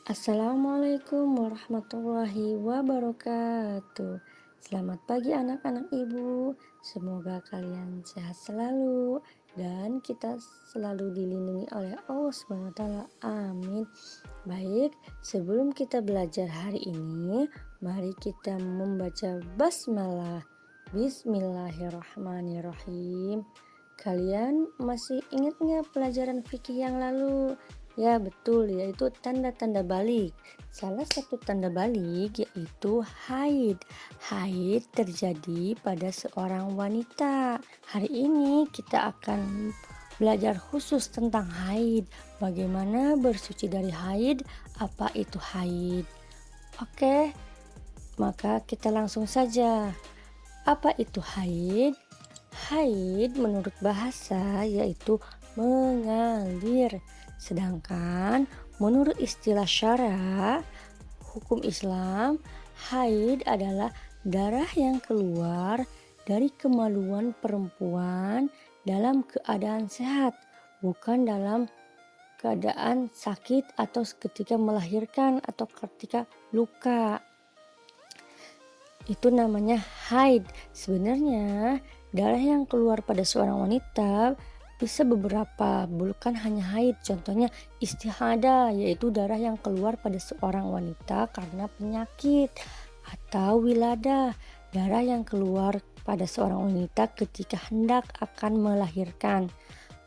Assalamualaikum warahmatullahi wabarakatuh. Selamat pagi anak-anak ibu. Semoga kalian sehat selalu dan kita selalu dilindungi oleh Allah SWT. Amin. Baik, sebelum kita belajar hari ini, mari kita membaca basmalah. Bismillahirrahmanirrahim. Kalian masih ingat nggak pelajaran fikih yang lalu? Ya betul, yaitu tanda-tanda balik. Salah satu tanda balik yaitu haid. Haid terjadi pada seorang wanita. Hari ini kita akan belajar khusus tentang haid. Bagaimana bersuci dari haid, apa itu haid. Oke, maka kita langsung saja. Apa itu haid? Haid menurut bahasa yaitu mengalir. Sedangkan menurut istilah syara hukum Islam, haid adalah darah yang keluar dari kemaluan perempuan dalam keadaan sehat, bukan dalam keadaan sakit atau ketika melahirkan atau ketika luka. Itu namanya haid. Sebenarnya darah yang keluar pada seorang wanita bisa beberapa, bukan hanya haid. Contohnya istihadah, yaitu darah yang keluar pada seorang wanita karena penyakit, atau wiladah, darah yang keluar pada seorang wanita ketika hendak akan melahirkan,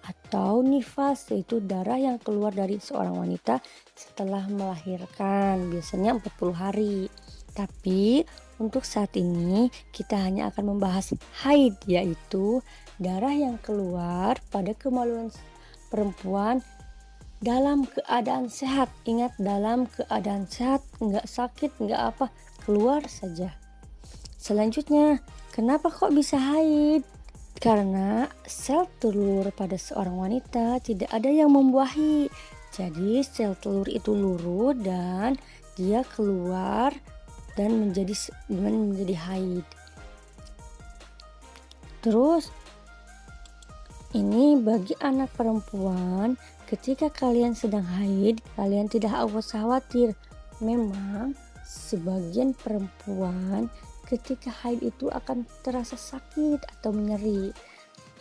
atau nifas, yaitu darah yang keluar dari seorang wanita setelah melahirkan, biasanya 40 hari. Tapi untuk saat ini kita hanya akan membahas haid, yaitu darah yang keluar pada kemaluan perempuan dalam keadaan sehat. Ingat, dalam keadaan sehat, nggak sakit, nggak apa, keluar saja. Selanjutnya, kenapa kok bisa haid? Karena sel telur pada seorang wanita tidak ada yang membuahi. Jadi sel telur itu lurut dan dia keluar dan menjadi haid. Terus ini bagi anak perempuan, ketika kalian sedang haid, kalian tidak usah khawatir. Memang sebagian perempuan ketika haid itu akan terasa sakit atau nyeri.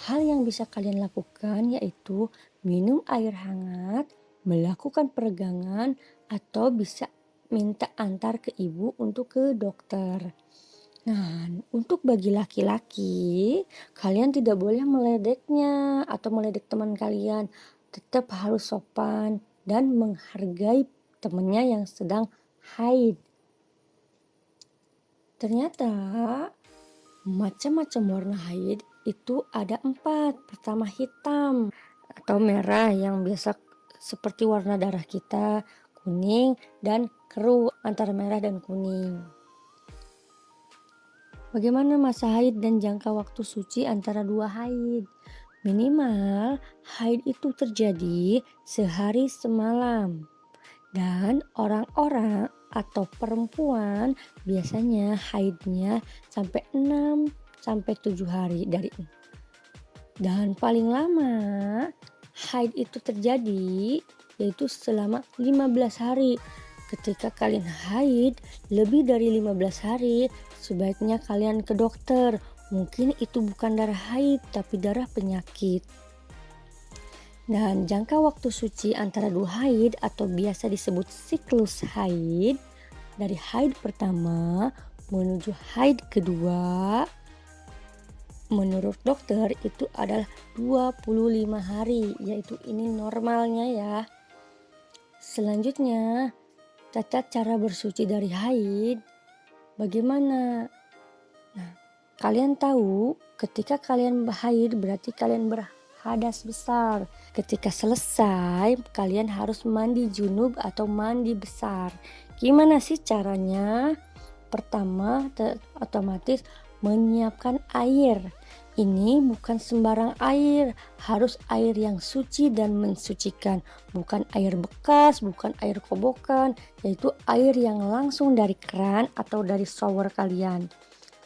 Hal yang bisa kalian lakukan yaitu minum air hangat, melakukan peregangan, atau bisa minta antar ke ibu untuk ke dokter. Nah, untuk bagi laki-laki, kalian tidak boleh meledeknya atau meledek teman kalian. Tetap harus sopan dan menghargai temannya yang sedang haid. Ternyata macam-macam warna haid itu ada 4. Pertama hitam atau merah yang biasa seperti warna darah kita, kuning dan keruh antara merah dan kuning. Bagaimana masa haid dan jangka waktu suci antara dua haid? Minimal haid itu terjadi sehari semalam. Dan orang-orang atau perempuan biasanya haidnya sampai 6 sampai 7 hari dan paling lama haid itu terjadi yaitu selama 15 hari. Ketika kalian haid lebih dari 15 hari, sebaiknya kalian ke dokter. Mungkin itu bukan darah haid tapi darah penyakit. Dan jangka waktu suci antara dua haid atau biasa disebut siklus haid, dari haid pertama menuju haid kedua, menurut dokter itu adalah 25 hari, yaitu ini normalnya ya. Selanjutnya, tata cara bersuci dari haid bagaimana? Nah, kalian tahu ketika kalian haid berarti kalian berhadas besar. Ketika selesai, kalian harus mandi junub atau mandi besar. Gimana sih caranya? Pertama, otomatis menyiapkan air. Ini bukan sembarang air, harus air yang suci dan mensucikan. Bukan air bekas, bukan air kobokan, yaitu air yang langsung dari keran atau dari shower kalian.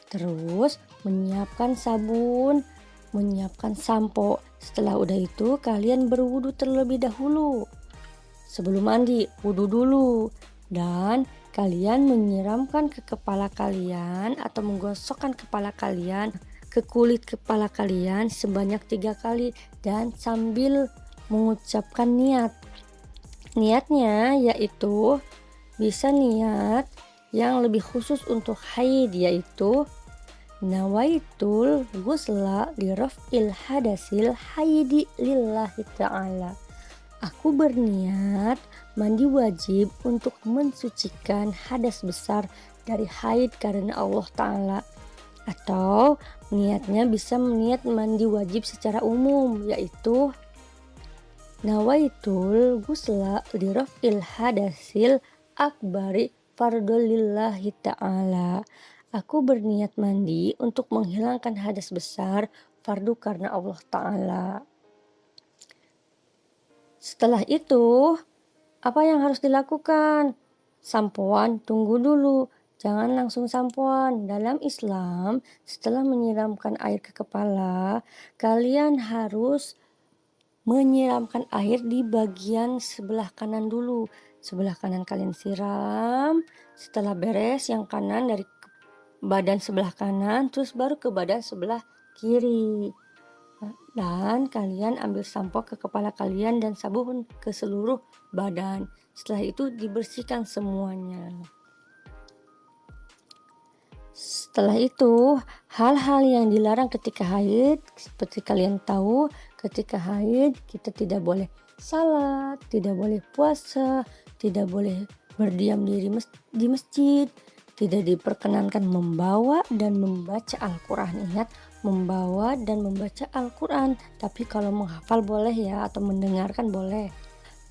Terus menyiapkan sabun, menyiapkan sampo. Setelah udah itu kalian berwudu terlebih dahulu. Sebelum mandi, wudhu dulu. Dan kalian menyiramkan ke kepala kalian atau menggosokkan kepala kalian ke kulit kepala kalian sebanyak 3 kali dan sambil mengucapkan niat. Niatnya yaitu bisa niat yang lebih khusus untuk haid, yaitu nawaitul ghusla li raf'il hadasil haidi lillahi ta'ala. Aku berniat mandi wajib untuk mensucikan hadas besar dari haid karena Allah Ta'ala. Atau niatnya bisa niat mandi wajib secara umum, yaitu nawaitul ghusla li raf'il hadasil akbari fardhu lillahi ta'ala. Aku berniat mandi untuk menghilangkan hadas besar fardu karena Allah Ta'ala. Setelah itu, apa yang harus dilakukan? Sampoan, tunggu dulu. Jangan langsung sampoan. Dalam Islam, setelah menyiramkan air ke kepala, kalian harus menyiramkan air di bagian sebelah kanan dulu. Sebelah kanan kalian siram, setelah beres yang kanan dari badan sebelah kanan, terus baru ke badan sebelah kiri. Dan kalian ambil sampo ke kepala kalian dan sabun ke seluruh badan. Setelah itu dibersihkan semuanya. Setelah itu, hal-hal yang dilarang ketika haid, seperti kalian tahu, ketika haid kita tidak boleh salat, tidak boleh puasa, tidak boleh berdiam diri di masjid, tidak diperkenankan membawa dan membaca Al-Quran. Ingat, membawa dan membaca Al-Quran, tapi kalau menghafal boleh ya, atau mendengarkan boleh.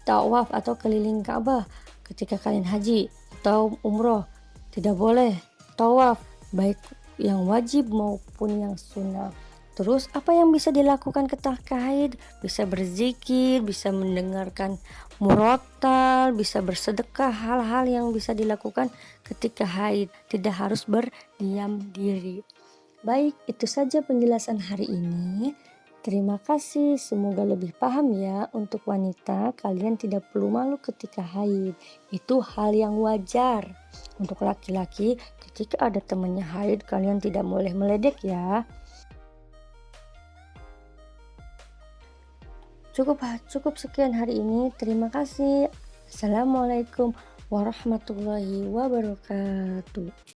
Tawaf atau keliling Ka'bah ketika kalian haji atau umroh, tidak boleh tawaf, baik yang wajib maupun yang sunnah. Terus apa yang bisa dilakukan ketika haid? Bisa berzikir, bisa mendengarkan murotal, bisa bersedekah, hal-hal yang bisa dilakukan ketika haid, tidak harus berdiam diri. Baik, itu saja penjelasan hari ini. Terima kasih, semoga lebih paham ya. Untuk wanita, kalian tidak perlu malu ketika haid. Itu hal yang wajar. Untuk laki-laki, ketika ada temannya haid, kalian tidak boleh meledek ya. Cukup sekian hari ini. Terima kasih. Assalamualaikum warahmatullahi wabarakatuh.